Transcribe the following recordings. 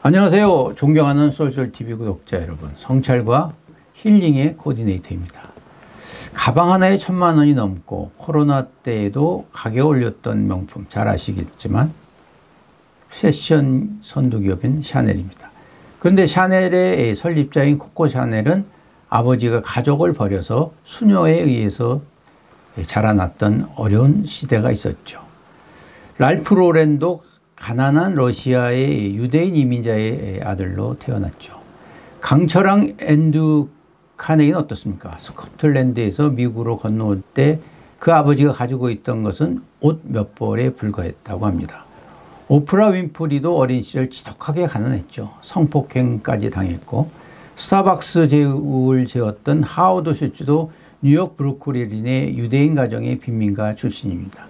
안녕하세요. 존경하는 쏠쏠TV 구독자 여러분, 성찰과 힐링의 코디네이터입니다. 가방 하나에 1000만 원이 넘고 코로나 때에도 가격 올렸던 명품 잘 아시겠지만 패션 선두기업인 샤넬입니다. 그런데 샤넬의 설립자인 코코 샤넬은 아버지가 가족을 버려서 수녀에 의해서 자라났던 어려운 시대가 있었죠. 랄프 로렌도 가난한 러시아의 유대인 이민자의 아들로 태어났죠. 강철왕 앤드류 카네기는 어떻습니까? 스코틀랜드에서 미국으로 건너올 때 그 아버지가 가지고 있던 것은 옷 몇 벌에 불과했다고 합니다. 오프라 윈프리도 어린 시절 지독하게 가난했죠. 성폭행까지 당했고 스타벅스 제국을 지었던 하워드 슈츠도 뉴욕 브루클린의 유대인 가정의 빈민가 출신입니다.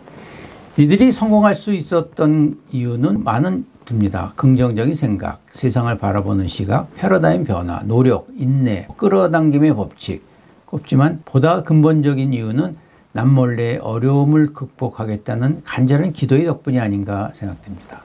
이들이 성공할 수 있었던 이유는 많은 듭니다. 긍정적인 생각, 세상을 바라보는 시각, 패러다임 변화, 노력, 인내, 끌어당김의 법칙. 꼽지만 보다 근본적인 이유는 남몰래 어려움을 극복하겠다는 간절한 기도의 덕분이 아닌가 생각됩니다.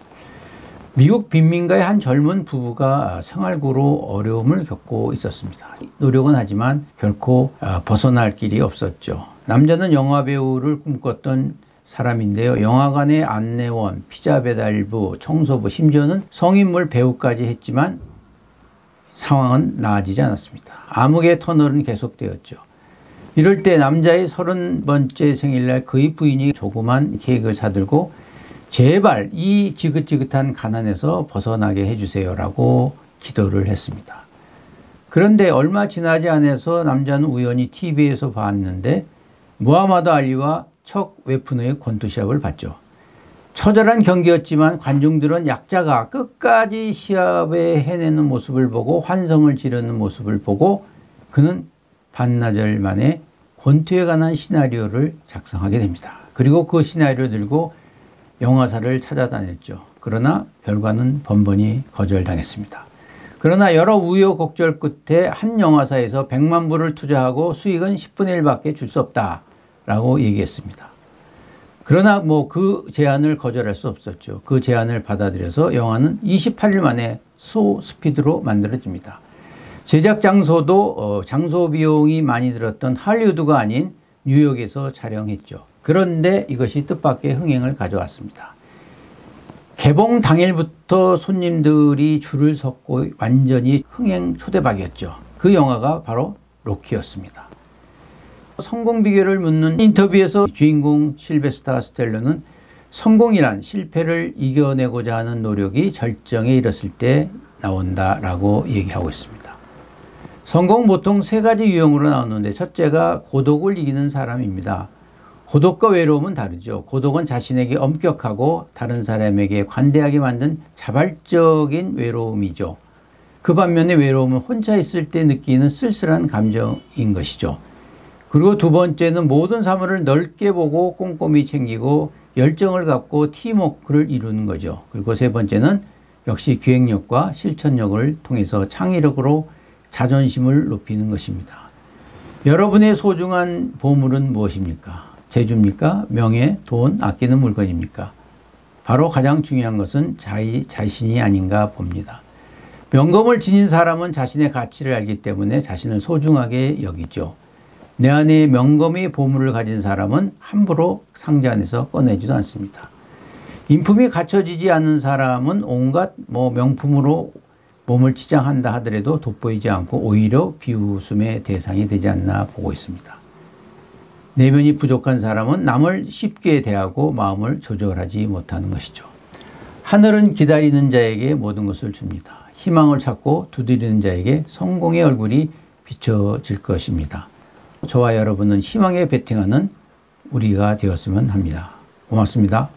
미국 빈민가의 한 젊은 부부가 생활고로 어려움을 겪고 있었습니다. 노력은 하지만 결코 벗어날 길이 없었죠. 남자는 영화배우를 꿈꿨던 사람인데요. 영화관의 안내원, 피자 배달부, 청소부, 심지어는 성인물 배우까지 했지만 상황은 나아지지 않았습니다. 암흑의 터널은 계속되었죠. 이럴 때 남자의 30번째 생일날 그의 부인이 조그만 케이크를 사들고 제발 이 지긋지긋한 가난에서 벗어나게 해주세요 라고 기도를 했습니다. 그런데 얼마 지나지 않아서 남자는 우연히 TV에서 봤는데 무하마드 알리와 척 웨프너의 권투시합을 봤죠. 처절한 경기였지만 관중들은 약자가 끝까지 시합에 해내는 모습을 보고 환성을 지르는 모습을 보고 그는 반나절 만에 권투에 관한 시나리오를 작성하게 됩니다. 그리고 그 시나리오를 들고 영화사를 찾아다녔죠. 그러나 결과는 번번이 거절당했습니다. 그러나 여러 우여곡절 끝에 한 영화사에서 100만 불을 투자하고 수익은 10분의 1밖에 줄 수 없다 라고 얘기했습니다. 그러나 그 제안을 거절할 수 없었죠. 그 제안을 받아들여서 영화는 28일 만에 소스피드로 만들어집니다. 제작 장소도 장소 비용이 많이 들었던 할리우드가 아닌 뉴욕에서 촬영했죠. 그런데 이것이 뜻밖의 흥행을 가져왔습니다. 개봉 당일부터 손님들이 줄을 섰고 완전히 흥행 초대박이었죠. 그 영화가 바로 로키였습니다. 성공 비결을 묻는 인터뷰에서 주인공 실베스타 스텔론은 성공이란 실패를 이겨내고자 하는 노력이 절정에 이르렀을 때 나온다라고 얘기하고 있습니다. 성공은 보통 세 가지 유형으로 나오는데 첫째가 고독을 이기는 사람입니다. 고독과 외로움은 다르죠. 고독은 자신에게 엄격하고 다른 사람에게 관대하게 만든 자발적인 외로움이죠. 그 반면에 외로움은 혼자 있을 때 느끼는 쓸쓸한 감정인 것이죠. 그리고 두 번째는 모든 사물을 넓게 보고 꼼꼼히 챙기고 열정을 갖고 팀워크를 이루는 거죠. 그리고 세 번째는 역시 기획력과 실천력을 통해서 창의력으로 자존심을 높이는 것입니다. 여러분의 소중한 보물은 무엇입니까? 재주입니까? 명예, 돈, 아끼는 물건입니까? 바로 가장 중요한 것은 자신이 아닌가 봅니다. 명검을 지닌 사람은 자신의 가치를 알기 때문에 자신을 소중하게 여기죠. 내 안에 명검의 보물을 가진 사람은 함부로 상자 안에서 꺼내지도 않습니다. 인품이 갖춰지지 않는 사람은 온갖 명품으로 몸을 치장한다 하더라도 돋보이지 않고 오히려 비웃음의 대상이 되지 않나 보고 있습니다. 내면이 부족한 사람은 남을 쉽게 대하고 마음을 조절하지 못하는 것이죠. 하늘은 기다리는 자에게 모든 것을 줍니다. 희망을 찾고 두드리는 자에게 성공의 얼굴이 비춰질 것입니다. 저와 여러분은 희망에 베팅하는 우리가 되었으면 합니다. 고맙습니다.